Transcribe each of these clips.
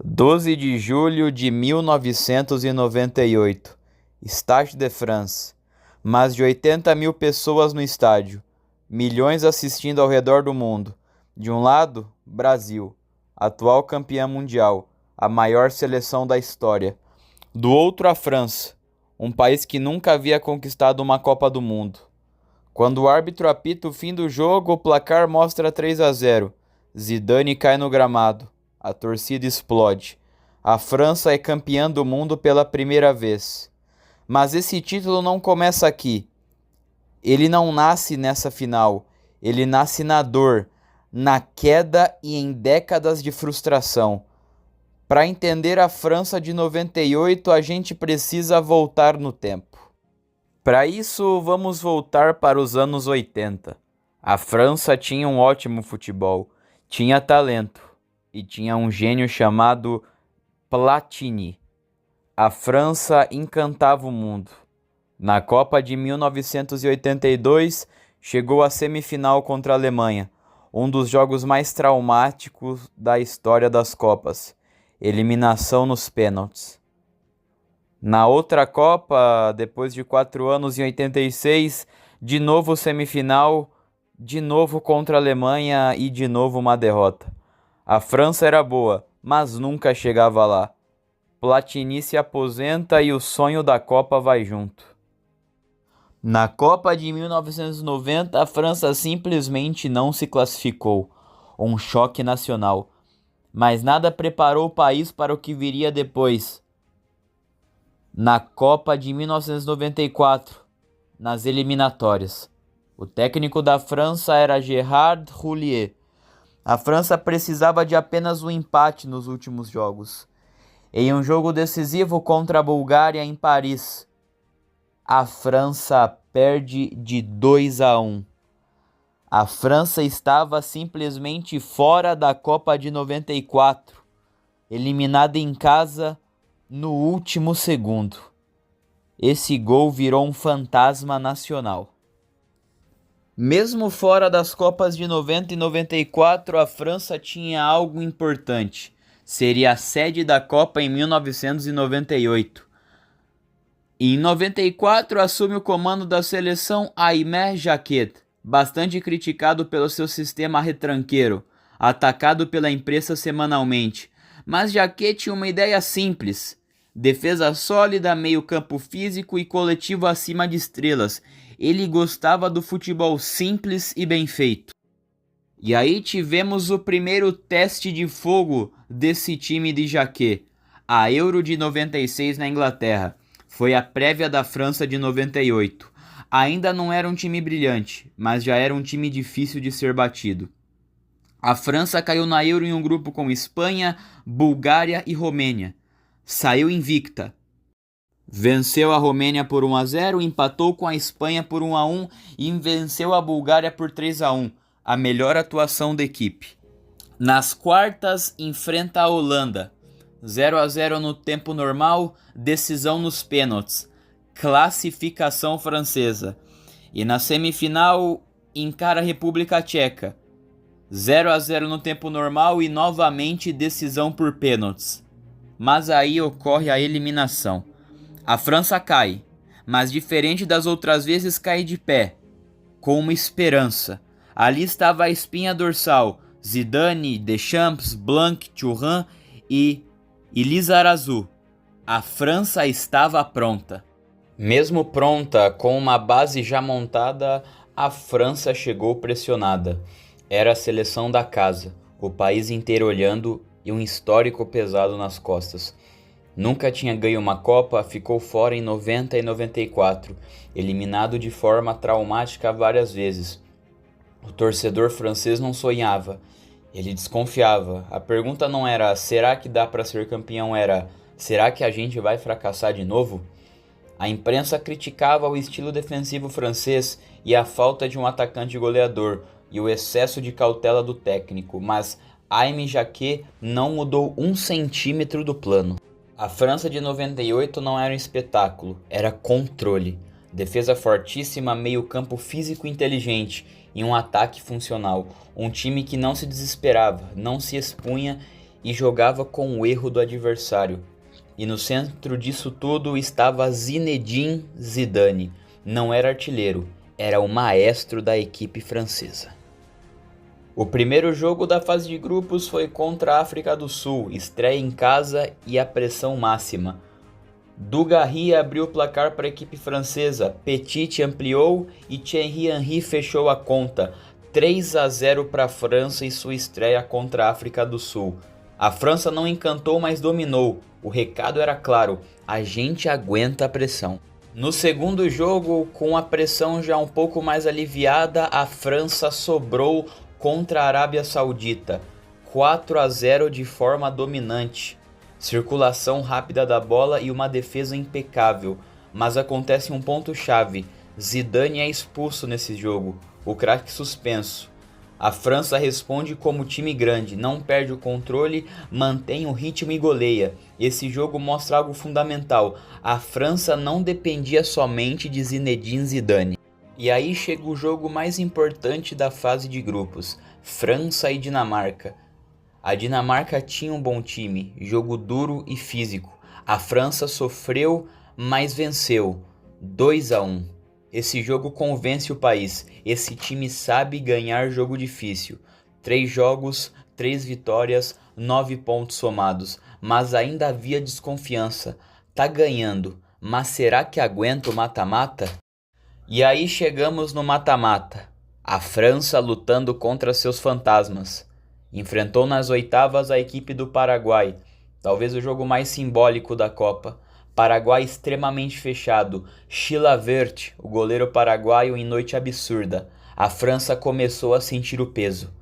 12 de julho de 1998, Stade de France. Mais de 80 mil pessoas no estádio, milhões assistindo ao redor do mundo. De um lado, Brasil, atual campeã mundial, a maior seleção da história. Do outro, a França, um país que nunca havia conquistado uma Copa do Mundo. Quando o árbitro apita o fim do jogo, o placar mostra 3-0. Zidane cai no gramado. A torcida explode. A França é campeã do mundo pela primeira vez. Mas esse título não começa aqui. Ele não nasce nessa final. Ele nasce na dor, na queda e em décadas de frustração. Para entender a França de 98, a gente precisa voltar no tempo. Para isso, vamos voltar para os anos 80. A França tinha um ótimo futebol, tinha talento e tinha um gênio chamado Platini. A França encantava o mundo. Na Copa de 1982, chegou à semifinal contra a Alemanha, um dos jogos mais traumáticos da história das Copas. Eliminação nos pênaltis. Na outra Copa, depois de 4 anos, em 86, de novo semifinal, de novo contra a Alemanha e de novo uma derrota. A França era boa, mas nunca chegava lá. Platini se aposenta e o sonho da Copa vai junto. Na Copa de 1990, a França simplesmente não se classificou. Um choque nacional. Mas nada preparou o país para o que viria depois. Na Copa de 1994, nas eliminatórias, o técnico da França era Gérard Houllier. A França precisava de apenas um empate nos últimos jogos. Em um jogo decisivo contra a Bulgária em Paris, a França perde de 2-1. A França estava simplesmente fora da Copa de 94, eliminada em casa no último segundo. Esse gol virou um fantasma nacional. Mesmo fora das Copas de 90 e 94, a França tinha algo importante. Seria a sede da Copa em 1998. Em 94, assume o comando da seleção Aimé Jacquet, bastante criticado pelo seu sistema retranqueiro, atacado pela imprensa semanalmente. Mas Jacquet tinha uma ideia simples: defesa sólida, meio-campo físico e coletivo acima de estrelas. Ele gostava do futebol simples e bem feito. E aí tivemos o primeiro teste de fogo desse time de Jacquet, a Euro de 96 na Inglaterra. Foi a prévia da França de 98. Ainda não era um time brilhante, mas já era um time difícil de ser batido. A França caiu na Euro em um grupo com Espanha, Bulgária e Romênia. Saiu invicta. Venceu a Romênia por 1-0, empatou com a Espanha por 1-1 e venceu a Bulgária por 3-1, a melhor atuação da equipe. Nas quartas, enfrenta a Holanda. 0-0 no tempo normal, decisão nos pênaltis. Classificação francesa. E na semifinal, encara a República Tcheca. 0-0 no tempo normal e novamente decisão por pênaltis. Mas aí ocorre a eliminação. A França cai, mas diferente das outras vezes cai de pé, com uma esperança. Ali estava a espinha dorsal: Zidane, Deschamps, Blanc, Thuram e Lizarazu. A França estava pronta. Mesmo pronta, com uma base já montada, a França chegou pressionada. Era a seleção da casa, o país inteiro olhando e um histórico pesado nas costas. Nunca tinha ganho uma Copa, ficou fora em 90 e 94, eliminado de forma traumática várias vezes. O torcedor francês não sonhava, ele desconfiava. A pergunta não era: será que dá para ser campeão? Era: será que a gente vai fracassar de novo? A imprensa criticava o estilo defensivo francês e a falta de um atacante goleador e o excesso de cautela do técnico, mas Aimé Jacquet não mudou 1 centímetro do plano. A França de 98 não era um espetáculo, era controle. Defesa fortíssima, meio-campo físico inteligente e um ataque funcional. Um time que não se desesperava, não se expunha e jogava com o erro do adversário. E no centro disso tudo estava Zinedine Zidane. Não era artilheiro, era o maestro da equipe francesa. O primeiro jogo da fase de grupos foi contra a África do Sul, estreia em casa e a pressão máxima. Dugarry abriu o placar para a equipe francesa, Petit ampliou e Thierry Henry fechou a conta. 3-0 para a França em sua estreia contra a África do Sul. A França não encantou, mas dominou. O recado era claro: a gente aguenta a pressão. No segundo jogo, com a pressão já um pouco mais aliviada, a França sobrou contra a Arábia Saudita. 4-0 de forma dominante. Circulação rápida da bola e uma defesa impecável. Mas acontece um ponto-chave: Zidane é expulso nesse jogo, o craque suspenso. A França responde como time grande, não perde o controle, mantém o ritmo e goleia. Esse jogo mostra algo fundamental: a França não dependia somente de Zinedine Zidane. E aí chega o jogo mais importante da fase de grupos: França e Dinamarca. A Dinamarca tinha um bom time, jogo duro e físico. A França sofreu, mas venceu. 2-1. Esse jogo convence o país. Esse time sabe ganhar jogo difícil. 3 jogos, 3 vitórias, 9 pontos somados. Mas ainda havia desconfiança. Tá ganhando, mas será que aguenta o mata-mata? E aí chegamos no mata-mata. A França lutando contra seus fantasmas. Enfrentou nas oitavas a equipe do Paraguai, talvez o jogo mais simbólico da Copa. Paraguai extremamente fechado, Chilavert, o goleiro paraguaio, em noite absurda. A França começou a sentir o peso.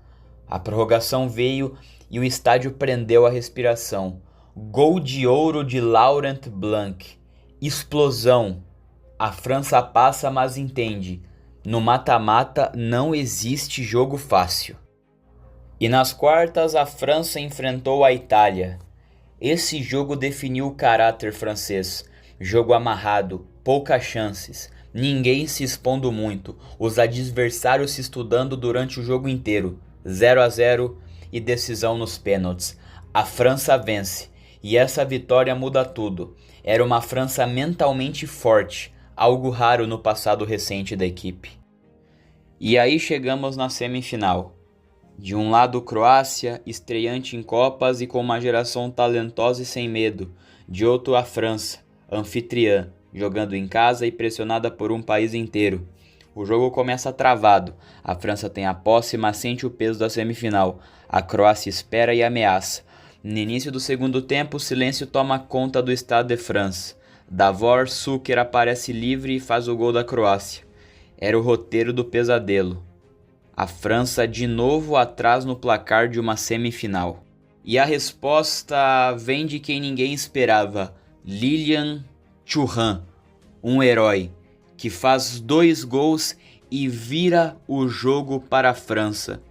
A prorrogação veio e o estádio prendeu a respiração. Gol de ouro de Laurent Blanc. Explosão. A França passa, mas entende: no mata-mata não existe jogo fácil. E nas quartas a França enfrentou a Itália. Esse jogo definiu o caráter francês. Jogo amarrado, poucas chances, ninguém se expondo muito, os adversários se estudando durante o jogo inteiro. 0-0 e decisão nos pênaltis. A França vence, e essa vitória muda tudo. Era uma França mentalmente forte, algo raro no passado recente da equipe. E aí chegamos na semifinal. De um lado, Croácia, estreante em Copas e com uma geração talentosa e sem medo. De outro, a França, anfitriã, jogando em casa e pressionada por um país inteiro. O jogo começa travado. A França tem a posse, mas sente o peso da semifinal. A Croácia espera e ameaça. No início do segundo tempo, o silêncio toma conta do Stade de France. Davor Suker aparece livre e faz o gol da Croácia. Era o roteiro do pesadelo. A França de novo atrás no placar de uma semifinal. E a resposta vem de quem ninguém esperava: Lilian Thuram, um herói, que faz 2 gols e vira o jogo para a França.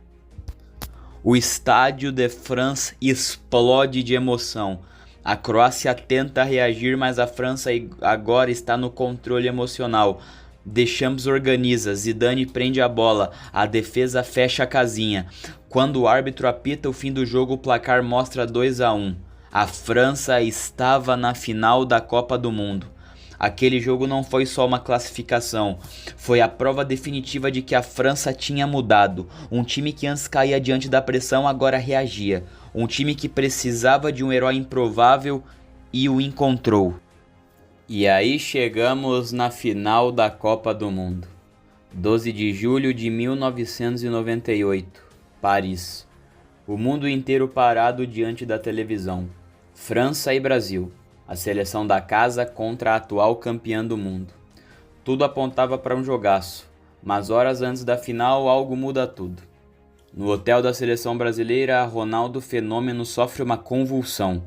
O Estádio de France explode de emoção. A Croácia tenta reagir, mas a França agora está no controle emocional. Deschamps organiza, Zidane prende a bola, a defesa fecha a casinha. Quando o árbitro apita o fim do jogo, o placar mostra 2-1. A França estava na final da Copa do Mundo. Aquele jogo não foi só uma classificação, foi a prova definitiva de que a França tinha mudado. Um time que antes caía diante da pressão agora reagia. Um time que precisava de um herói improvável e o encontrou. E aí chegamos na final da Copa do Mundo. 12 de julho de 1998, Paris. O mundo inteiro parado diante da televisão. França e Brasil, a seleção da casa contra a atual campeã do mundo. Tudo apontava para um jogaço, mas horas antes da final algo muda tudo. No hotel da seleção brasileira, Ronaldo Fenômeno sofre uma convulsão.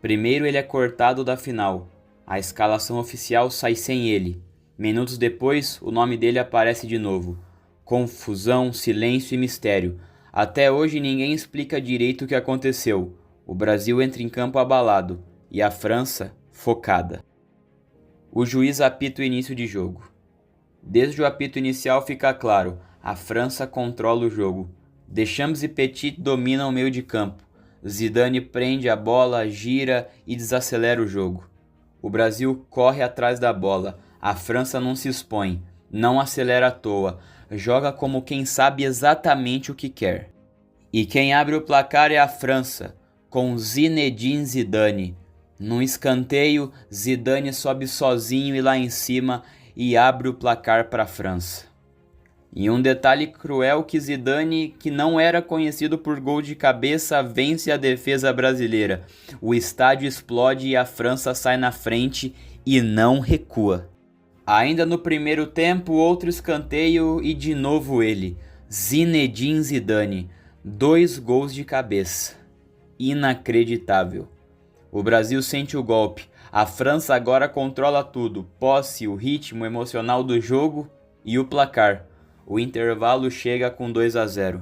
Primeiro ele é cortado da final. A escalação oficial sai sem ele. Minutos depois, o nome dele aparece de novo. Confusão, silêncio e mistério. Até hoje ninguém explica direito o que aconteceu. O Brasil entra em campo abalado e a França focada. O juiz apita o início de jogo. Desde o apito inicial fica claro: a França controla o jogo. Deschamps e Petit dominam o meio de campo. Zidane prende a bola, gira e desacelera o jogo. O Brasil corre atrás da bola. A França não se expõe, não acelera à toa, joga como quem sabe exatamente o que quer. E quem abre o placar é a França, com Zinedine Zidane. Num escanteio, Zidane sobe sozinho e lá em cima e abre o placar para a França. E um detalhe cruel que Zidane, que não era conhecido por gol de cabeça, vence a defesa brasileira. O estádio explode e a França sai na frente e não recua. Ainda no primeiro tempo, outro escanteio e de novo ele, Zinedine Zidane. 2 gols de cabeça. Inacreditável. O Brasil sente o golpe. A França agora controla tudo. Posse, o ritmo emocional do jogo e o placar. O intervalo chega com 2-0.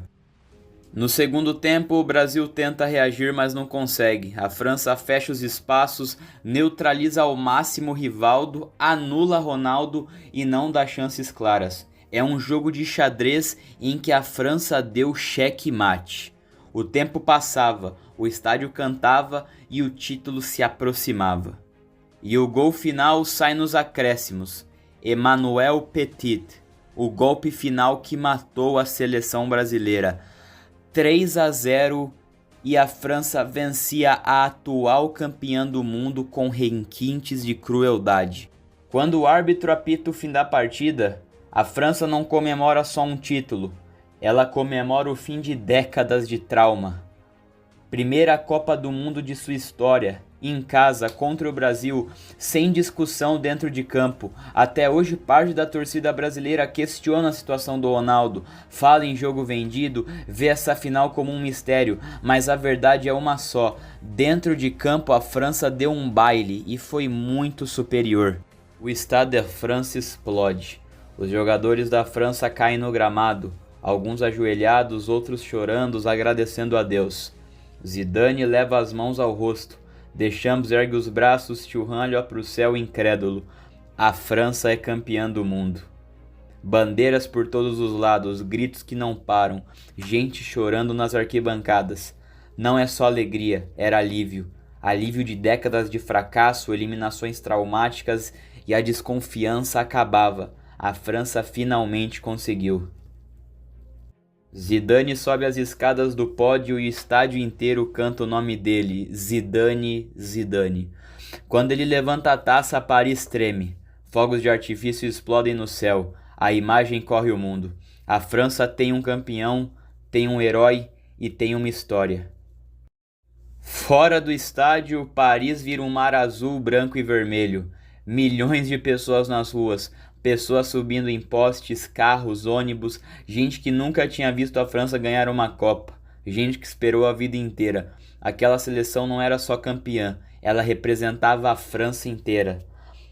No segundo tempo, o Brasil tenta reagir, mas não consegue. A França fecha os espaços, neutraliza ao máximo Rivaldo, anula Ronaldo e não dá chances claras. É um jogo de xadrez em que a França deu cheque-mate. O tempo passava, o estádio cantava e o título se aproximava. E o gol final sai nos acréscimos. Emmanuel Petit, o golpe final que matou a seleção brasileira. 3-0 e a França vencia a atual campeã do mundo com requintes de crueldade. Quando o árbitro apita o fim da partida, a França não comemora só um título, ela comemora o fim de décadas de trauma. Primeira Copa do Mundo de sua história, em casa, contra o Brasil, sem discussão dentro de campo. Até hoje, parte da torcida brasileira questiona a situação do Ronaldo, fala em jogo vendido, vê essa final como um mistério, mas a verdade é uma só. Dentro de campo, a França deu um baile e foi muito superior. O Stade de France explode. Os jogadores da França caem no gramado, alguns ajoelhados, outros chorando, agradecendo a Deus. Zidane leva as mãos ao rosto. Deschamps ergue os braços, Thuram olha para o céu incrédulo. A França é campeã do mundo. Bandeiras por todos os lados, gritos que não param, gente chorando nas arquibancadas. Não é só alegria, era alívio. Alívio de décadas de fracasso, eliminações traumáticas e a desconfiança acabava. A França finalmente conseguiu. Zidane sobe as escadas do pódio e o estádio inteiro canta o nome dele, Zidane, Zidane. Quando ele levanta a taça, Paris treme. Fogos de artifício explodem no céu. A imagem corre o mundo. A França tem um campeão, tem um herói e tem uma história. Fora do estádio, Paris vira um mar azul, branco e vermelho. Milhões de pessoas nas ruas. Pessoas subindo em postes, carros, ônibus, gente que nunca tinha visto a França ganhar uma Copa, gente que esperou a vida inteira. Aquela seleção não era só campeã, ela representava a França inteira.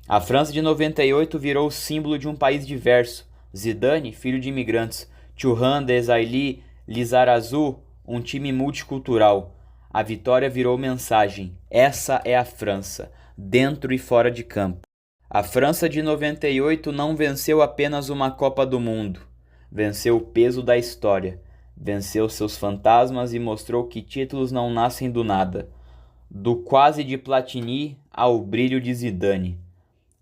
A França de 98 virou o símbolo de um país diverso. Zidane, filho de imigrantes. Thuram, Desailly, Lizarazu, um time multicultural. A vitória virou mensagem. Essa é a França, dentro e fora de campo. A França de 98 não venceu apenas uma Copa do Mundo, venceu o peso da história, venceu seus fantasmas e mostrou que títulos não nascem do nada. Do quase de Platini ao brilho de Zidane,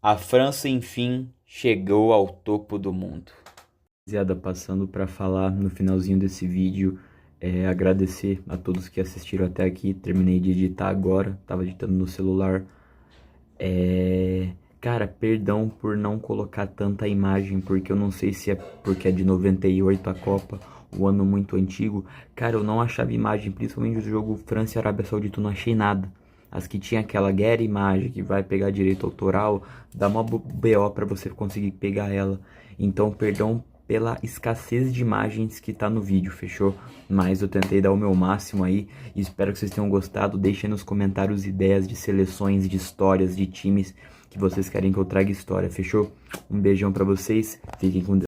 a França enfim chegou ao topo do mundo. Rapaziada, passando para falar no finalzinho desse vídeo, agradecer a todos que assistiram até aqui. Terminei de editar agora, tava editando no celular. Cara, perdão por não colocar tanta imagem, porque eu não sei se é porque é de 98 a Copa, o ano muito antigo. Cara, eu não achava imagem, principalmente do jogo França e Arábia Saudita, eu não achei nada. As que tinha aquela guerra imagem, que vai pegar direito autoral, dá uma BO pra você conseguir pegar ela. Então, perdão pela escassez de imagens que tá no vídeo, fechou? Mas eu tentei dar o meu máximo aí, e espero que vocês tenham gostado. Deixem nos comentários ideias de seleções, de histórias, de times que vocês querem que eu traga história, fechou? Um beijão pra vocês, fiquem com Deus.